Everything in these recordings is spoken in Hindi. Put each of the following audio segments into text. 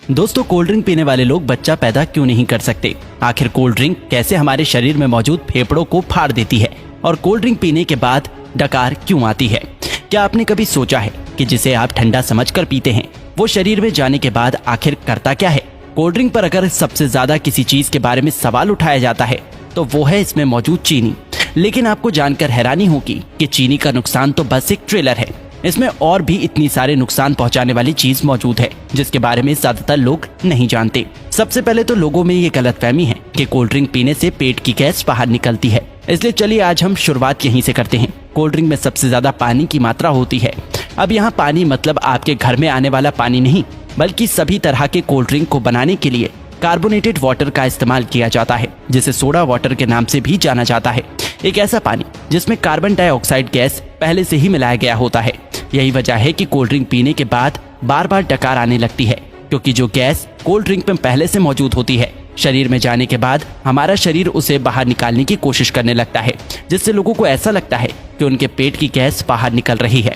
दोस्तों, कोल्ड ड्रिंक पीने वाले लोग बच्चा पैदा क्यों नहीं कर सकते? आखिर कोल्ड ड्रिंक कैसे हमारे शरीर में मौजूद फेफड़ों को फाड़ देती है और कोल्ड ड्रिंक पीने के बाद डकार क्यों आती है? क्या आपने कभी सोचा है कि जिसे आप ठंडा समझकर पीते हैं वो शरीर में जाने के बाद आखिर करता क्या है? कोल्ड ड्रिंक पर अगर सबसे ज्यादा किसी चीज के बारे में सवाल उठाया जाता है तो वो है इसमें मौजूद चीनी। लेकिन आपको जानकर हैरानी होगी कि चीनी का नुकसान तो बस एक ट्रेलर है। इसमें और भी इतनी सारे नुकसान पहुंचाने वाली चीज मौजूद है जिसके बारे में ज्यादातर लोग नहीं जानते। सबसे पहले तो लोगों में ये गलतफहमी है कि कोल्ड ड्रिंक पीने से पेट की गैस बाहर निकलती है। इसलिए चलिए आज हम शुरुआत यहीं से करते हैं। कोल्ड ड्रिंक में सबसे ज्यादा पानी की मात्रा होती है। अब यहाँ पानी मतलब आपके घर में आने वाला पानी नहीं, बल्कि सभी तरह के कोल्ड ड्रिंक को बनाने के लिए कार्बोनेटेड वाटर का इस्तेमाल किया जाता है, जिसे सोडा वाटर के नाम से भी जाना जाता है। एक ऐसा पानी जिसमें कार्बन डाइऑक्साइड गैस पहले से ही मिलाया गया होता है। यही वजह है कि कोल्ड ड्रिंक पीने के बाद बार बार डकार आने लगती है, क्योंकि जो गैस कोल्ड ड्रिंक में पहले से मौजूद होती है शरीर में जाने के बाद हमारा शरीर उसे बाहर निकालने की कोशिश करने लगता है, जिससे लोगों को ऐसा लगता है कि उनके पेट की गैस बाहर निकल रही है।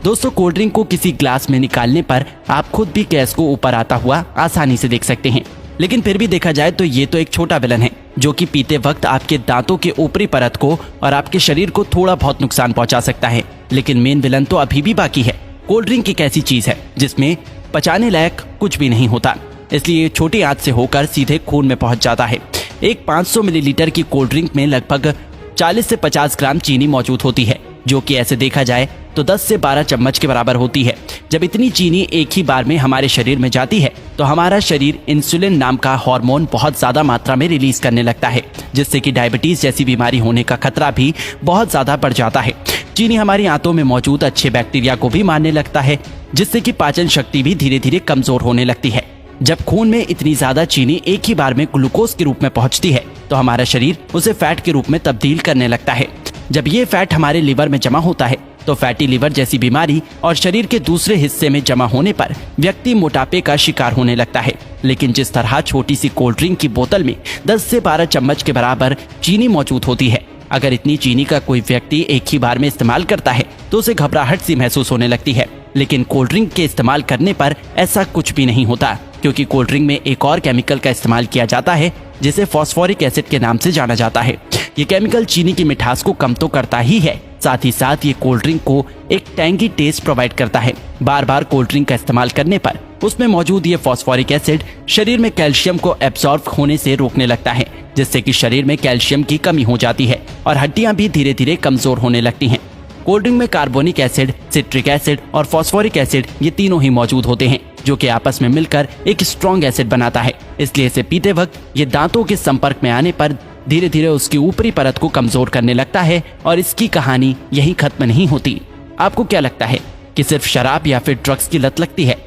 दोस्तों, कोल्ड ड्रिंक को किसी ग्लास में निकालने पर आप खुद भी गैस को ऊपर आता हुआ आसानी से देख सकते हैं। लेकिन फिर भी देखा जाए तो ये तो एक छोटा विलन है जो कि पीते वक्त आपके दांतों के ऊपरी परत को और आपके शरीर को थोड़ा बहुत नुकसान पहुंचा सकता है। लेकिन मेन विलन तो अभी भी बाकी है। कोल्ड ड्रिंक एक ऐसी चीज है जिसमें पचाने लायक कुछ भी नहीं होता, इसलिए छोटी आंच से होकर सीधे खून में पहुंच जाता है। एक 500 मिलीलीटर की कोल्ड ड्रिंक में लगभग 40 से 50 ग्राम चीनी मौजूद होती है, जो कि ऐसे देखा जाए तो 10 से 12 चम्मच के बराबर होती है। जब इतनी चीनी एक ही बार में हमारे शरीर में जाती है तो हमारा शरीर इंसुलिन नाम का हार्मोन बहुत ज्यादा मात्रा में रिलीज करने लगता है, जिससे कि डायबिटीज जैसी बीमारी होने का खतरा भी बहुत ज्यादा बढ़ जाता है। चीनी हमारी आंतों में मौजूद अच्छे बैक्टीरिया को भी मारने लगता है, जिससे कि पाचन शक्ति भी धीरे धीरे कमजोर होने लगती है। जब खून में इतनी ज्यादा चीनी एक ही बार में ग्लूकोज के रूप में पहुंचती है तो हमारा शरीर उसे फैट के रूप में तब्दील करने लगता है। जब ये फैट हमारे लिवर में जमा होता है तो फैटी लिवर जैसी बीमारी और शरीर के दूसरे हिस्से में जमा होने पर व्यक्ति मोटापे का शिकार होने लगता है। लेकिन जिस तरह छोटी सी कोल्ड ड्रिंक की बोतल में 10 से 12 चम्मच के बराबर चीनी मौजूद होती है, अगर इतनी चीनी का कोई व्यक्ति एक ही बार में इस्तेमाल करता है तो उसे घबराहट सी महसूस होने लगती है। लेकिन कोल्ड ड्रिंक के इस्तेमाल करने पर ऐसा कुछ भी नहीं होता, क्योंकि कोल्ड ड्रिंक में एक और केमिकल का इस्तेमाल किया जाता है जिसे फॉस्फोरिक एसिड के नाम से जाना जाता है। ये केमिकल चीनी की मिठास को कम तो करता ही है, साथ ही साथ ये कोल्ड ड्रिंक को एक टैंगी टेस्ट प्रोवाइड करता है। बार बार कोल्ड ड्रिंक का इस्तेमाल करने पर उसमें मौजूद ये फॉस्फोरिक एसिड शरीर में कैल्शियम को एब्सॉर्ब होने से रोकने लगता है, जिससे कि शरीर में कैल्शियम की कमी हो जाती है और हड्डियां भी धीरे धीरे कमजोर होने लगती हैं। कोल्ड ड्रिंक में कार्बोनिक एसिड, सिट्रिक एसिड और फॉस्फोरिक एसिड ये तीनों ही मौजूद होते हैं, जो कि आपस में मिलकर एक स्ट्रॉन्ग एसिड बनाता है। इसलिए इसे पीते वक्त ये दांतों के संपर्क में आने पर धीरे धीरे उसकी ऊपरी परत को कमजोर करने लगता है और इसकी कहानी यहीं खत्म नहीं होती। आपको क्या लगता है कि सिर्फ शराब या फिर ड्रग्स की लत लगती है?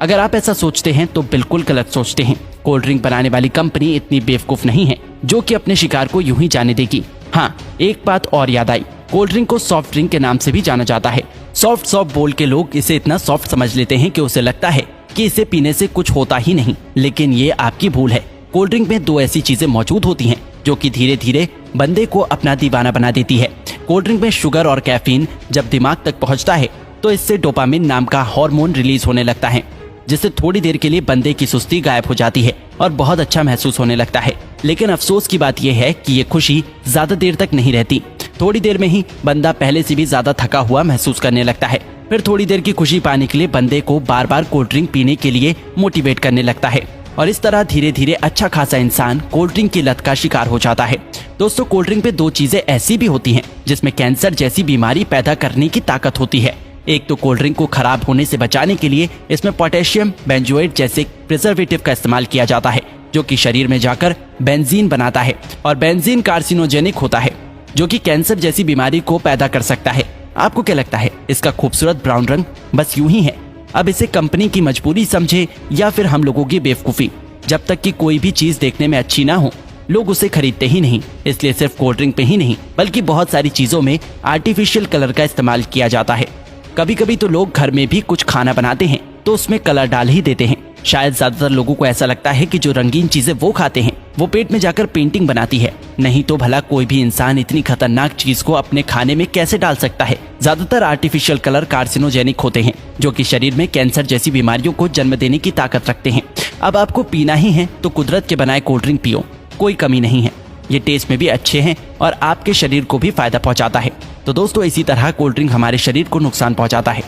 अगर आप ऐसा सोचते हैं तो बिल्कुल गलत सोचते हैं। कोल्ड ड्रिंक बनाने वाली कंपनी इतनी बेवकूफ नहीं है जो कि अपने शिकार को यूं ही जाने देगी। हाँ, एक बात और याद आई, कोल्ड ड्रिंक को सॉफ्ट ड्रिंक के नाम से भी जाना जाता है। सॉफ्ट बोल के लोग इसे इतना सॉफ्ट समझ लेते हैं कि उसे लगता है कि इसे पीने से कुछ होता ही नहीं, लेकिन ये आपकी भूल है। कोल्ड ड्रिंक में दो ऐसी चीजें मौजूद होती हैं जो कि धीरे धीरे बंदे को अपना दीवाना बना देती है। कोल्ड ड्रिंक में शुगर और कैफीन जब दिमाग तक पहुंचता है तो इससे डोपामिन नाम का हार्मोन रिलीज होने लगता है, जिससे थोड़ी देर के लिए बंदे की सुस्ती गायब हो जाती है और बहुत अच्छा महसूस होने लगता है। लेकिन अफसोस की बात यह है कि ये खुशी ज्यादा देर तक नहीं रहती। थोड़ी देर में ही बंदा पहले से भी ज्यादा थका हुआ महसूस करने लगता है। फिर थोड़ी देर की खुशी पाने के लिए बंदे को बार बार कोल्ड ड्रिंक पीने के लिए मोटिवेट करने लगता है और इस तरह धीरे धीरे अच्छा खासा इंसान कोल्ड ड्रिंक की लत का शिकार हो जाता है। दोस्तों, कोल्ड ड्रिंक पे दो चीजें ऐसी भी होती हैं जिसमें कैंसर जैसी बीमारी पैदा करने की ताकत होती है। एक तो कोल्ड ड्रिंक को खराब होने से बचाने के लिए इसमें पोटेशियम बेंजोएट जैसे प्रिजर्वेटिव का इस्तेमाल किया जाता है, जो कि शरीर में जाकर बेंजीन बनाता है और बेंजीन कार्सिनोजेनिक होता है, जो कि कैंसर जैसी बीमारी को पैदा कर सकता है। आपको क्या लगता है इसका खूबसूरत ब्राउन रंग बस यूं ही है? अब इसे कंपनी की मजबूरी समझे या फिर हम लोगों की बेवकूफी? जब तक कि कोई भी चीज देखने में अच्छी ना हो लोग उसे खरीदते ही नहीं। इसलिए सिर्फ कोल्ड ड्रिंक पे ही नहीं बल्कि बहुत सारी चीजों में आर्टिफिशियल कलर का इस्तेमाल किया जाता है। कभी कभी तो लोग घर में भी कुछ खाना बनाते हैं तो उसमें कलर डाल ही देते हैं। शायद ज्यादातर लोगों को ऐसा लगता है कि जो रंगीन चीजें वो खाते हैं वो पेट में जाकर पेंटिंग बनाती है। नहीं तो भला कोई भी इंसान इतनी खतरनाक चीज को अपने खाने में कैसे डाल सकता है? ज्यादातर आर्टिफिशियल कलर कार्सिनोजेनिक होते हैं, जो कि शरीर में कैंसर जैसी बीमारियों को जन्म देने की ताकत रखते हैं। अब आपको पीना ही है तो कुदरत के बनाए कोल्ड ड्रिंक पियो, कोई कमी नहीं है। ये टेस्ट में भी अच्छे हैं और आपके शरीर को भी फायदा पहुंचाता है। तो दोस्तों इसी तरह कोल्ड ड्रिंक हमारे शरीर को नुकसान पहुंचाता है।